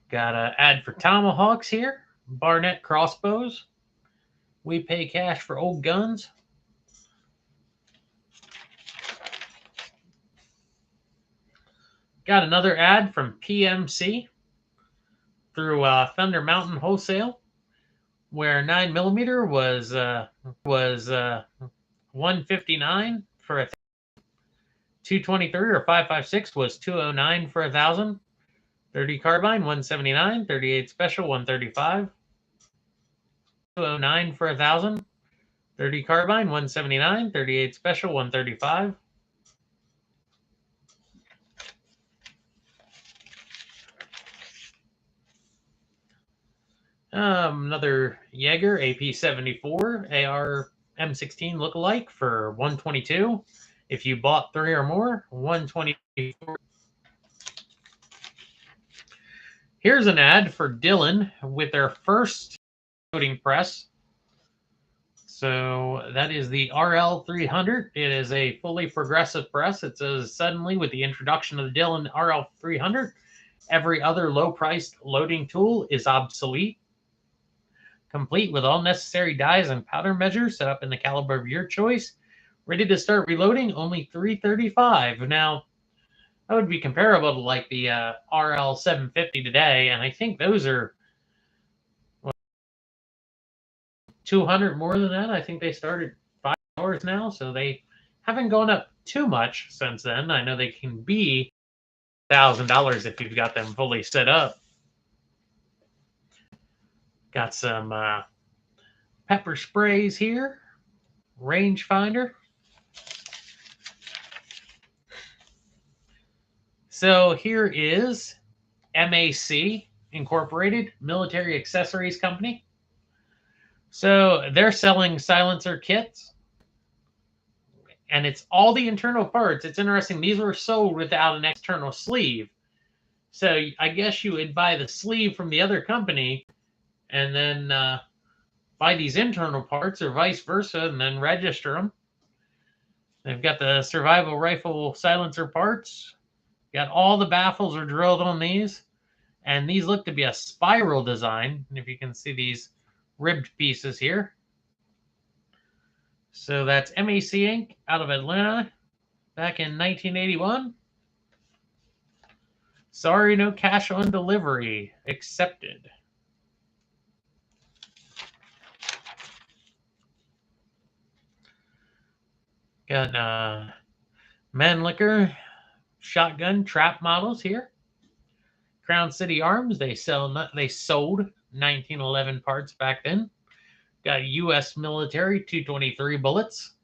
Got an ad for tomahawks here. Barnett crossbows. We pay cash for old guns. Got another ad from PMC through Thunder Mountain Wholesale, where 9mm was $159 for a 223, or 5.56 was $209 for 1,000. 30 carbine $179, 38 special $135. 209 for 1,000. 30 carbine $179, 38 special $135. Another Jaeger AP-74 AR M16 lookalike for $122. If you bought 3 or more, $124. Here's an ad for Dillon with their first loading press. So that is the RL300. It is a fully progressive press. It says, suddenly, with the introduction of the Dillon RL300, every other low-priced loading tool is obsolete. Complete with all necessary dies and powder measures set up in the caliber of your choice. Ready to start reloading, only $335. Now, that would be comparable to like the RL750 today, and I think those are $200 more than that. I think they started $5 now, so they haven't gone up too much since then. I know they can be $1,000 if you've got them fully set up. Got some pepper sprays here, rangefinder. So here is MAC Incorporated, Military Accessories Company. So they're selling silencer kits, and it's all the internal parts. It's interesting. These were sold without an external sleeve. So I guess you would buy the sleeve from the other company and then buy these internal parts, or vice versa, and then register them. They've got the survival rifle silencer parts. Got all the baffles are drilled on these. And these look to be a spiral design. And if you can see these ribbed pieces here. So that's MAC Inc. out of Atlanta back in 1981. Sorry, no cash on delivery. Accepted. Got Mannlicher shotgun trap models here. Crown City Arms, they sold 1911 parts back then. Got U.S. military 223 bullets,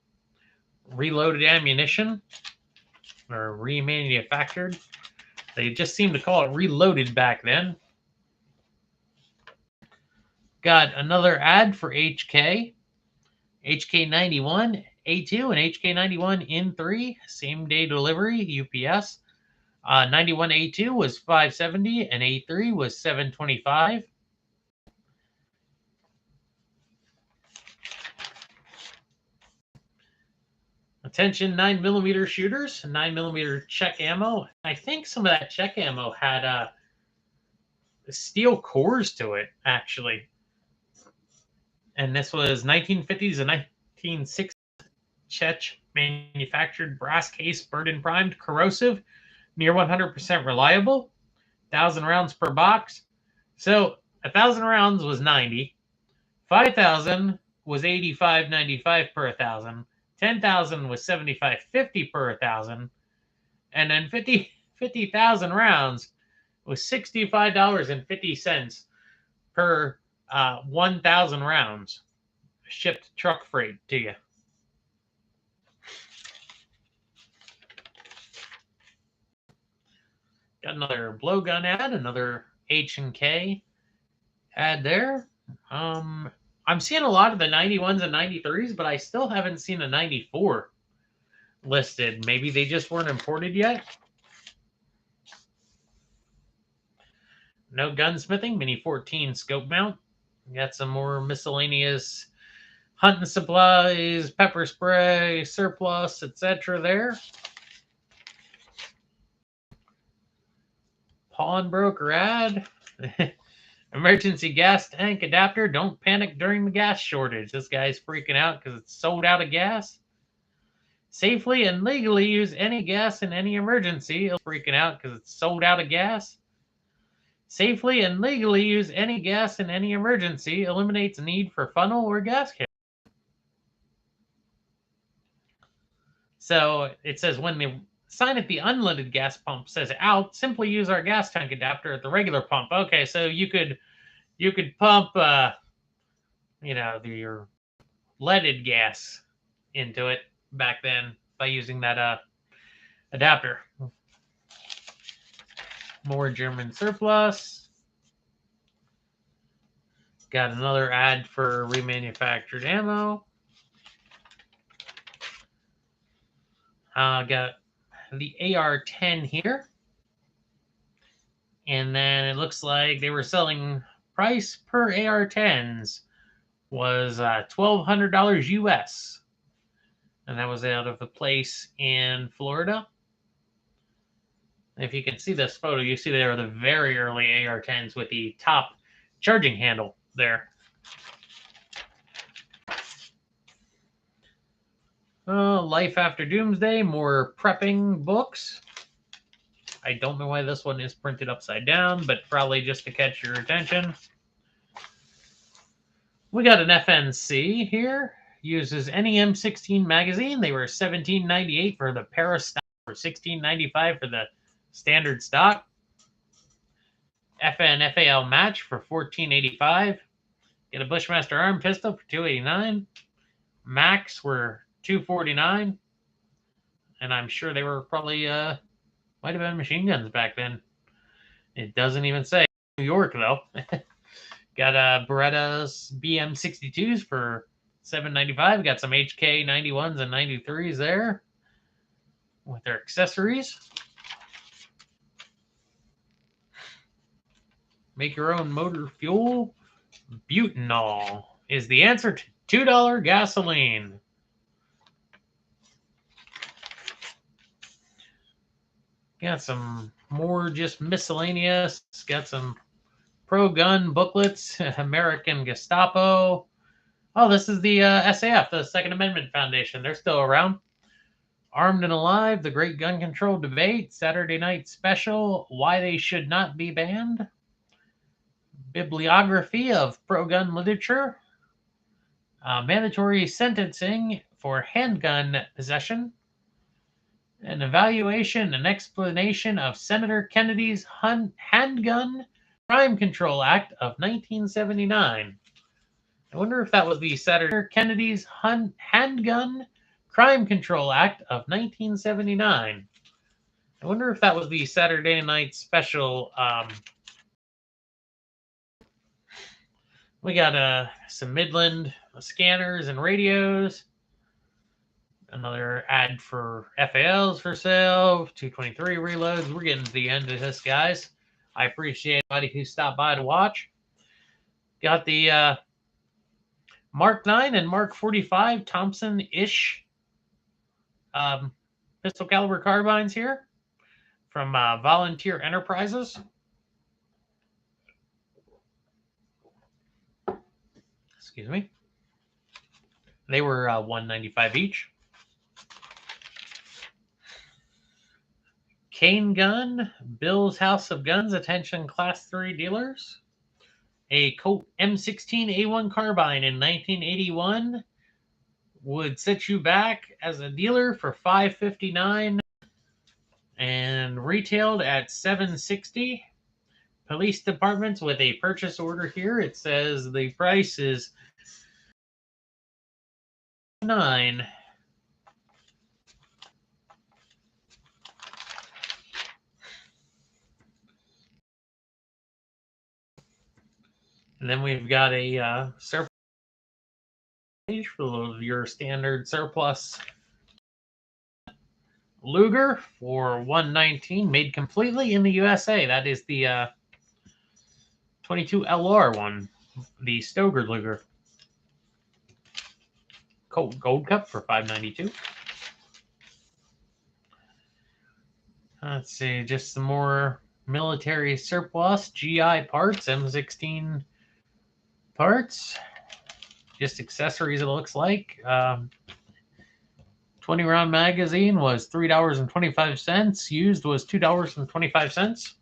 reloaded ammunition, or remanufactured. They just seemed to call it reloaded back then. Got another ad for HK. HK91 A2 and HK91 N3, same day delivery, UPS. 91 A2 was $570 and A3 was $725. Attention 9mm shooters, 9mm check ammo. I think some of that check ammo had steel cores to it, actually. And this was 1950s and 1960s Czech manufactured brass case, burned and primed, corrosive, near 100% reliable, 1,000 rounds per box. So 1,000 rounds was 90, 5,000 was 85.95 per 1,000, 10,000 was 75.50 per 1,000, and then 50,000 rounds was $65.50 per 1,000 rounds, shipped truck freight to you. Got another blowgun ad, another H&K ad there. I'm seeing a lot of the 91s and 93s, but I still haven't seen a 94 listed. Maybe they just weren't imported yet. No gunsmithing, Mini 14 scope mount. Got some more miscellaneous hunting supplies, pepper spray, surplus, etc. there. Pawnbroker ad. Emergency gas tank adapter. Don't panic during the gas shortage. This guy's freaking out because it's sold out of gas. Safely and legally use any gas in any emergency. Freaking out because it's sold out of gas. Safely and legally use any gas in any emergency. Eliminates need for funnel or gas can. So it says when the sign at the unleaded gas pump says out, simply use our gas tank adapter at the regular pump. Okay, so you could pump your leaded gas into it back then by using that adapter. More German surplus. Got another ad for remanufactured ammo. Got the AR-10 here. And then it looks like they were selling price per AR-10s was $1,200 US. And that was out of a place in Florida. If you can see this photo, you see there are the very early AR-10s with the top charging handle there. Life After Doomsday, more prepping books. I don't know why this one is printed upside down, but probably just to catch your attention. We got an FNC here. Uses any M16 magazine. They were $17.98 for the para stock, or $16.95 for the standard stock. FN FAL match for $14.85. Get a Bushmaster arm pistol for $2.89. Max were $2.49. And I'm sure they were probably might have been machine guns back then. It doesn't even say. New York though. Got Beretta's BM62s for $7.95. Got some HK 91s and 93s there with their accessories. Make your own motor fuel. Butanol is the answer to $2 gasoline. Got some more just miscellaneous. Got some pro-gun booklets. American Gestapo. Oh, this is the SAF, the Second Amendment Foundation. They're still around. Armed and Alive, The Great Gun Control Debate, Saturday Night Special, Why They Should Not Be Banned, Bibliography of Pro-Gun Literature, Mandatory Sentencing for Handgun Possession, an evaluation and explanation of Senator Kennedy's Handgun Crime Control Act of 1979. I wonder if that was the Senator Kennedy's Handgun Crime Control Act of 1979. I wonder if that was the Saturday Night Special. We got some Midland scanners and radios. Another ad for FALs for sale. 223 reloads. We're getting to the end of this, guys. I appreciate anybody who stopped by to watch. Got the Mark 9 and Mark 45 Thompson-ish pistol caliber carbines here from Volunteer Enterprises. Excuse me. They were $195 each. Cane Gun, Bill's House of Guns, attention Class 3 dealers. A Colt M16A1 carbine in 1981 would set you back as a dealer for $559 and retailed at $760. Police departments with a purchase order here. It says the price is $9. And then we've got a surplus page for your standard surplus Luger for $119, made completely in the USA. That is the 22 LR one, the Stoger Luger. Gold Cup for $592. Let's see, just some more military surplus GI parts, M16 parts, just accessories. It looks like 20 round magazine was $3.25. Used was $2.25,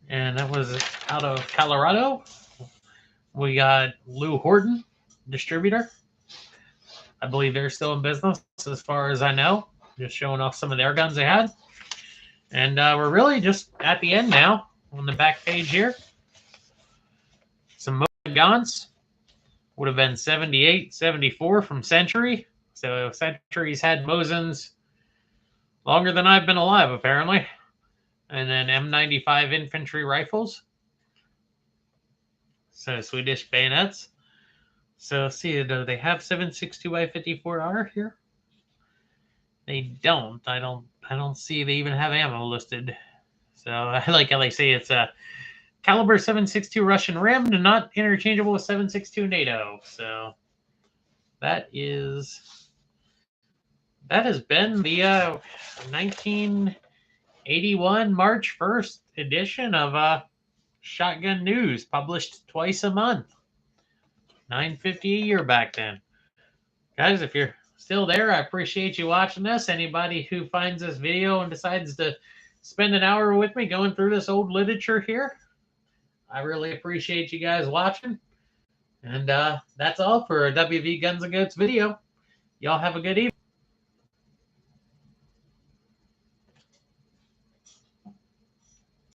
and that was out of Colorado. We got Lou Horton, distributor. I believe they're still in business as far as I know. Just showing off some of their guns they had. And we're really just at the end now on the back page here. Some Mosin guns would have been 78, 74 from Century. So Century's had Mosins longer than I've been alive, apparently. And then M95 infantry rifles. So Swedish bayonets. So see, do they have 7.62x54R here? They don't. I don't see they even have ammo listed. So I like how they say it's a caliber 7.62 Russian rimmed and not interchangeable with 7.62 NATO. So that has been the 1981 March 1st edition of Shotgun News, published twice a month. $9.50 a year back then. Guys, if you're still there, I appreciate you watching this. Anybody who finds this video and decides to spend an hour with me going through this old literature here, I really appreciate you guys watching. And that's all for a WV Guns and Goats video. Y'all have a good evening.